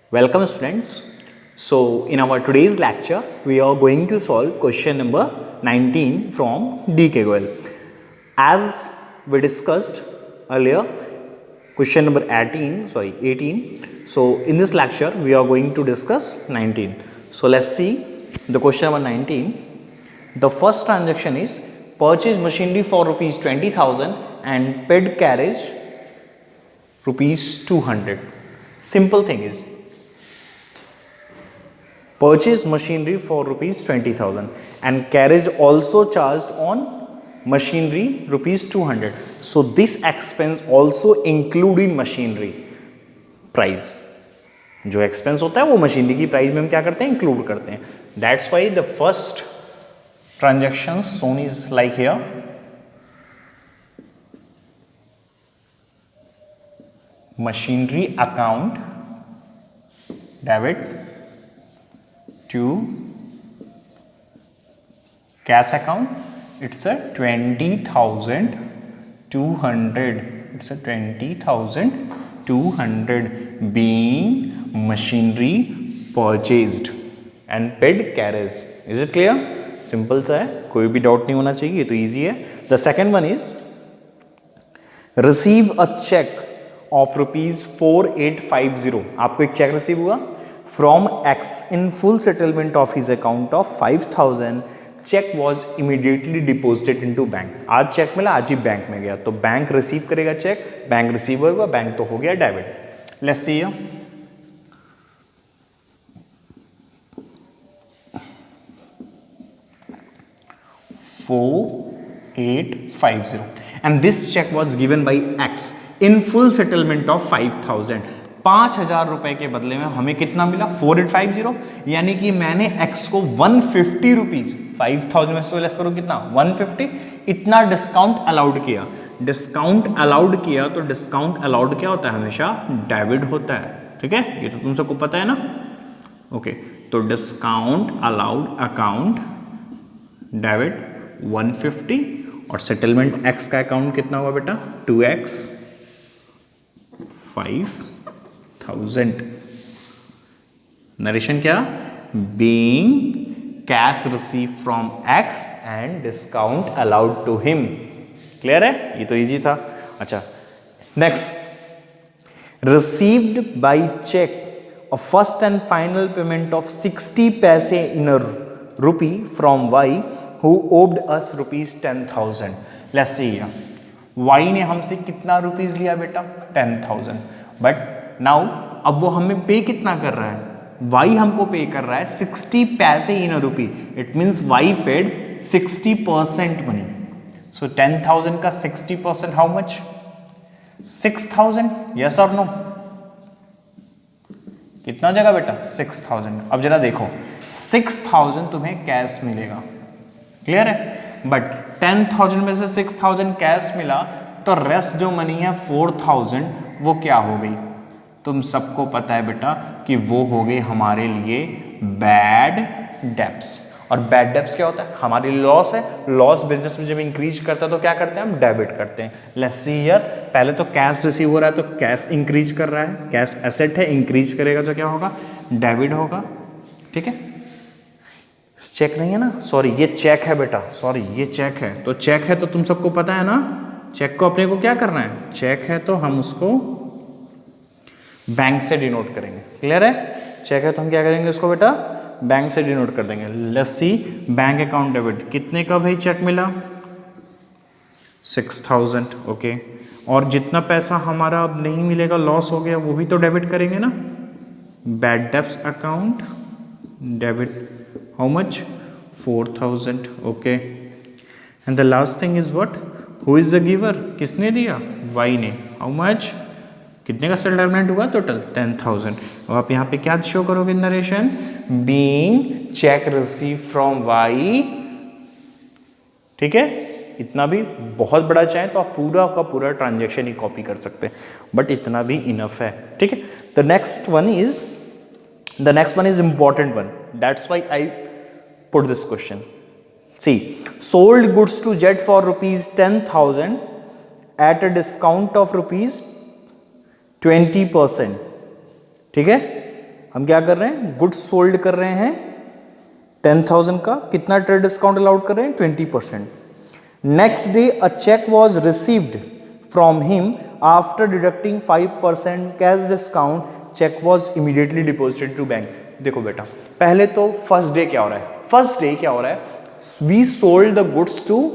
Welcome students. So in our today's lecture we are going to solve question number 19 from DKGOL. As we discussed earlier question number 18. So in this lecture we are going to discuss 19. So let's see the question number 19. The first transaction is purchase machinery for rupees 20,000 and paid carriage rupees 200. Simple thing is purchase machinery for rupees 20,000 and carriage also charged on machinery rupees 200. So this expense also include in machinery price. जो expense होता है वो machinery की price में हम क्या करते हैं, इंक्लूड करते हैं. That's why the first transaction son is like here. Machinery account debit to cash account. It's a 20,200. It's a 20,200 being machinery purchased and paid carriage. Is it clear? Simple सा है, कोई भी डाउट नहीं होना चाहिए, ये तो easy है. The second one is receive a check of rupees 4850. आपको एक चेक रिसीव हुआ from X in full settlement of his account of 5,000. check was immediately deposited into bank. आज चेक मिला, आज ही बैंक में गया, तो बैंक रिसीव करेगा चेक, बैंक रिसीवर हुआ, बैंक तो हो गया debit. Let's see 4850 and this check was given by X in full settlement of 5,000. 5,000 रुपए के बदले में हमें कितना मिला, 4850. यानी कि मैंने x को 150 रुपीज 5,000 में से लेस करो कितना, 150. इतना डिस्काउंट अलाउड किया. डिस्काउंट अलाउड किया तो डिस्काउंट अलाउड क्या होता है, हमेशा डेबिट होता है. ठीक है, ये तो तुम सबको पता है ना. ओके, तो डिस्काउंट अलाउड अकाउंट डेबिट 150 और सेटलमेंट x का अकाउंट कितना हुआ बेटा, 2x 5,000. नरेशन क्या, being cash receive from X and discount allowed to him. Clear है, ये तो इजी था. अच्छा, next received by cheque a first and final payment of 60 paise in a rupee फ्रॉम Y who owed us rupees 10,000. Let's see, Y ने हमसे कितना rupees लिया बेटा, 10,000. बट नाउ अब वो हमें पे कितना कर रहा है, Y हमको पे कर रहा है 60 paise in a rupee. It means Y paid 60% money. So 10,000 का 60% हाउ मच, 6,000. यस और नो, कितना जगह बेटा, 6,000. अब जरा देखो, 6,000 तुम्हें कैश मिलेगा, क्लियर है. बट 10,000 में से 6,000 कैश मिला तो रेस्ट जो मनी है 4,000 वो क्या हो गई, तुम सबको पता है बेटा कि वो हो गई हमारे लिए बैड डेब्ट्स. और बैड डेब्ट्स क्या होता है, हमारे लॉस है. लॉस बिजनेस में जब इंक्रीज करता है तो क्या करते हैं, हम डेबिट करते हैं. लेट्स सी हियर, पहले तो कैश रिसीव हो रहा है तो कैश इंक्रीज कर रहा है, कैश एसेट है, इंक्रीज करेगा तो क्या होगा, डेबिट होगा. ठीक है, चेक नहीं है ना, सॉरी ये चेक है बेटा, सॉरी ये चेक है. तो चेक है तो तुम सबको पता है ना, चेक को अपने को क्या करना है, चेक है तो हम उसको बैंक से डिनोट करेंगे. क्लियर है, चेक है तो हम क्या करेंगे, उसको बेटा बैंक से डिनोट कर देंगे. Let's see, bank account debit कितने का भाई चेक मिला, 6,000. ओके, और जितना पैसा हमारा अब नहीं मिलेगा, लॉस हो गया, वो भी तो डेबिट करेंगे ना. Bad debts account debit how much, 4,000. Okay, and the last thing is what, who is the giver, किसने दिया, Y ने. हाउ मच, कितने का सेटलमेंट हुआ टोटल, 10,000. और आप यहाँ पे क्या शो करोगे, narration being check receive from Y. ठीक है, इतना भी बहुत बड़ा चाहे तो आप पूरा का पूरा ट्रांजेक्शन ही कॉपी कर सकते हैं, बट इतना भी इनफ है. ठीक है, the next one is important one. That's why I put this question. See, sold goods to Z for rupees 10,000 at a discount of rupees 20%. ठीक है, हम क्या कर रहे हैं, गुड्स सोल्ड कर रहे हैं 10,000 का, कितना ट्रेड डिस्काउंट अलाउड कर रहे हैं, 20%. Next day a cheque was received from him after deducting 5% cash discount, cheque was immediately deposited to bank. देखो बेटा, पहले तो फर्स्ट डे क्या हो रहा है, फर्स्ट डे क्या हो रहा है, we sold the goods to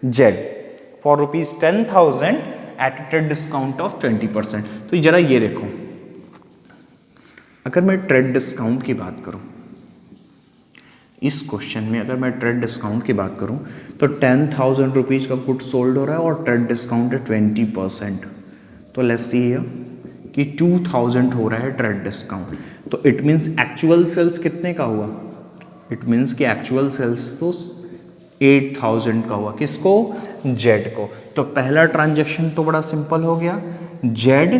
Z for ₹10,000 at trade discount of 20%. तो जरा ये देखो, अगर मैं ट्रेड डिस्काउंट की बात करूं, इस क्वेश्चन में अगर मैं ट्रेड डिस्काउंट की बात करूं तो 10,000 रुपीज का गुड सोल्ड हो रहा है और ट्रेड डिस्काउंट है 20%. तो लेट्स सी हियर कि 2,000 हो रहा है ट्रेड डिस्काउंट. तो इट मीन्स एक्चुअल सेल्स कितने का हुआ, इट मीन्स कि एक्चुअल सेल्स तो 8,000 का हुआ. किसको, जेड को. तो पहला ट्रांजैक्शन तो बड़ा सिंपल हो गया, Z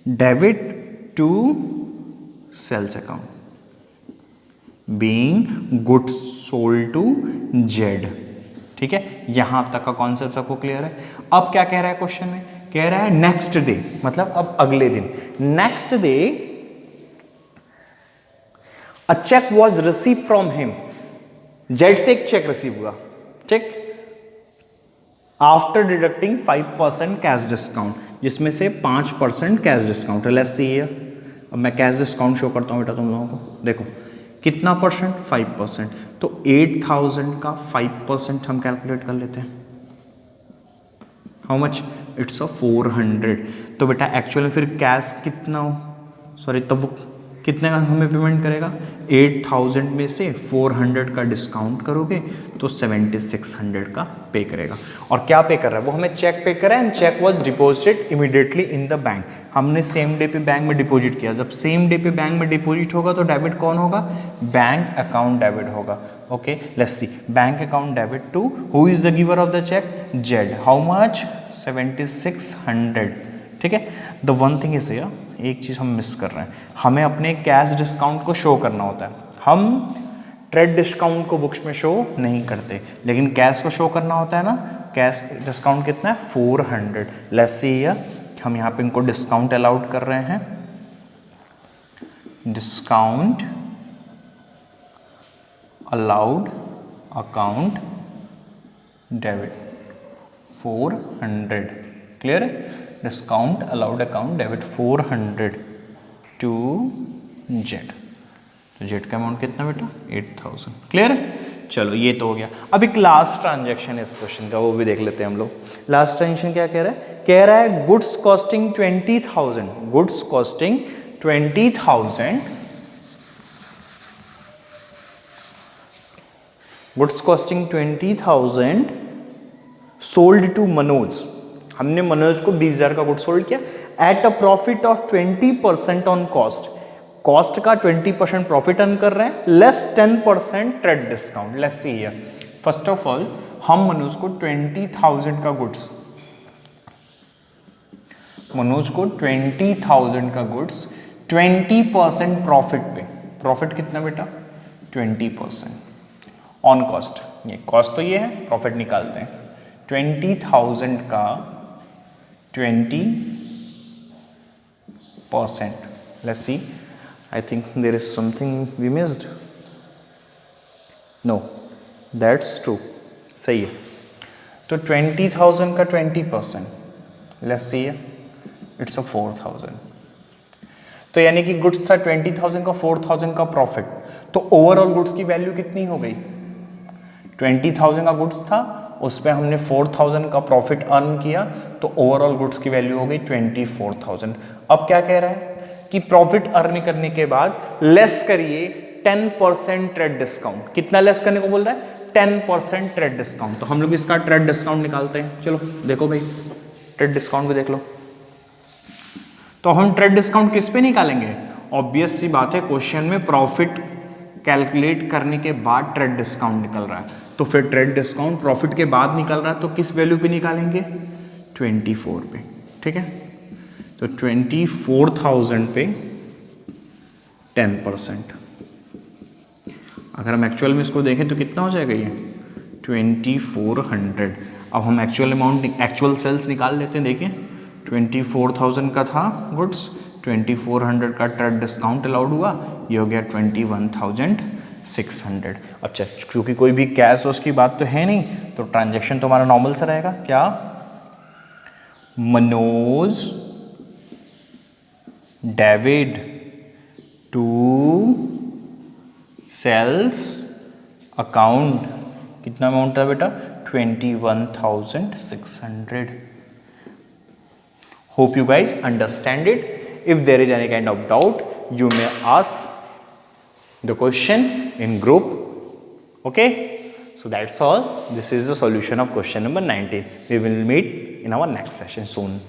debit to sales account being goods sold to Z. ठीक है, यहां तक का कॉन्सेप्ट सबको क्लियर है. अब क्या कह रहा है क्वेश्चन में, कह रहा है नेक्स्ट डे, मतलब अब अगले दिन, next day a cheque was receive from him, Z से एक चेक रिसीव हुआ, ठीक, आफ्टर डिडक्टिंग 5% कैश डिस्काउंट, जिसमें से 5% कैश डिस्काउंट है. लेट्स सी हियर, अब मैं कैश डिस्काउंट शो करता हूं बेटा तुम लोगों को. देखो कितना परसेंट, 5%. तो 8,000 का 5% हम कैलकुलेट कर लेते हैं, हाउ मच, इट्स 400. तो बेटा एक्चुअल में फिर कैश कितना हो, सॉरी, तब वो कितने का हमें पेमेंट करेगा, 8,000 में से 400 का डिस्काउंट करोगे तो 7,600 का पे करेगा. और क्या पे कर रहा है वो, हमें चेक पे कर रहा है. And cheque was deposited immediately in the bank. हमने सेम डे पे बैंक में डिपॉजिट किया. जब सेम डे पे बैंक में डिपॉजिट होगा तो डेबिट कौन होगा, बैंक अकाउंट डेबिट होगा. Okay, let's see, bank account debit to who is the giver of the cheque, Z. How much, 7,600. ठीक है. The one thing is here, एक चीज़ हम मिस कर रहे हैं, हमें अपने कैश डिस्काउंट को शो करना होता है. हम ट्रेड डिस्काउंट को बुक्स में शो नहीं करते, लेकिन कैश को शो करना होता है ना. कैश डिस्काउंट कितना है, 400. लेट्स सी हियर, हम यहाँ पे इनको डिस्काउंट अलाउड कर रहे हैं, discount allowed account debit 400. Clear है, discount allowed account debit 400 to Z. तो जेड का अमाउंट कितना बेटा, 8,000. क्लियर है. चलो ये तो हो गया. अब एक लास्ट ट्रांजैक्शन है इस क्वेश्चन का, वो भी देख लेते हैं हम लोग. लास्ट ट्रांजैक्शन क्या कह रहा है, कह रहा है goods costing 20,000, goods costing 20,000, goods costing 20,000 sold to Manoj. हमने मनोज को 20,000 का गुड सोल्ड किया at a profit of 20% on cost. Cost का 20% प्रॉफिट अर्न कर रहे हैं, less 10% trade discount. Let's see here, first of all हम मनोज को 20,000 का गुड्स, मनोज को 20,000 का गुड्स 20% प्रॉफिट पे, प्रॉफिट कितना बेटा, 20% ऑन कॉस्ट. ये कॉस्ट तो ये है, प्रॉफिट निकालते हैं. 20,000 का 20%. Let's see. I think there is something we missed. No, that's true. सही है. तो 20,000 का 20%. Let's see. It's a 4,000. तो यानी कि गुड्स था 20,000 का, 4,000 का प्रॉफिट. तो ओवरऑल गुड्स की वैल्यू कितनी हो गई, 20,000 का गुड्स था, उस पर हमने 4,000 का प्रॉफिट अर्न किया, तो ओवरऑल गुड्स की वैल्यू हो गई 24,000. अब क्या कह रहा है कि प्रॉफिट अर्न करने के बाद लेस करिए 10% ट्रेड डिस्काउंट. कितना लेस करने को बोल रहा है, 10% ट्रेड डिस्काउंट. तो हम लोग इसका ट्रेड डिस्काउंट निकालते हैं. चलो देखो भाई, ट्रेड डिस्काउंट भी देख लो. तो हम ट्रेड डिस्काउंट किस पे निकालेंगे, ऑब्वियस सी बात है, क्वेश्चन में प्रॉफिट कैलकुलेट करने के बाद ट्रेड डिस्काउंट निकल रहा है, तो फिर ट्रेड डिस्काउंट प्रॉफिट के बाद निकल रहा है, तो किस वैल्यू पे निकालेंगे, 24 पे. ठीक है, तो 24,000 पे 10%. अगर हम एक्चुअल में इसको देखें तो कितना हो जाएगा ये, 2400. अब हम एक्चुअल अमाउंट, एक्चुअल सेल्स निकाल लेते हैं. देखिए 24,000 का था गुड्स, 2400 का ट्रेड डिस्काउंट अलाउड हुआ, ये हो गया 21,600। अच्छा, क्योंकि कोई भी कैश उसकी बात तो है नहीं, तो ट्रांजैक्शन तो हमारा नॉर्मल सा रहेगा। क्या? मनोज डेविड टू सेल्स अकाउंट, कितना अमाउंट था बेटा? 21,600। Hope you guys understand it. If there is any kind of doubt, you may ask the question in group. Okay? So that's all. This is the solution of question number 19. We will meet in our next session soon.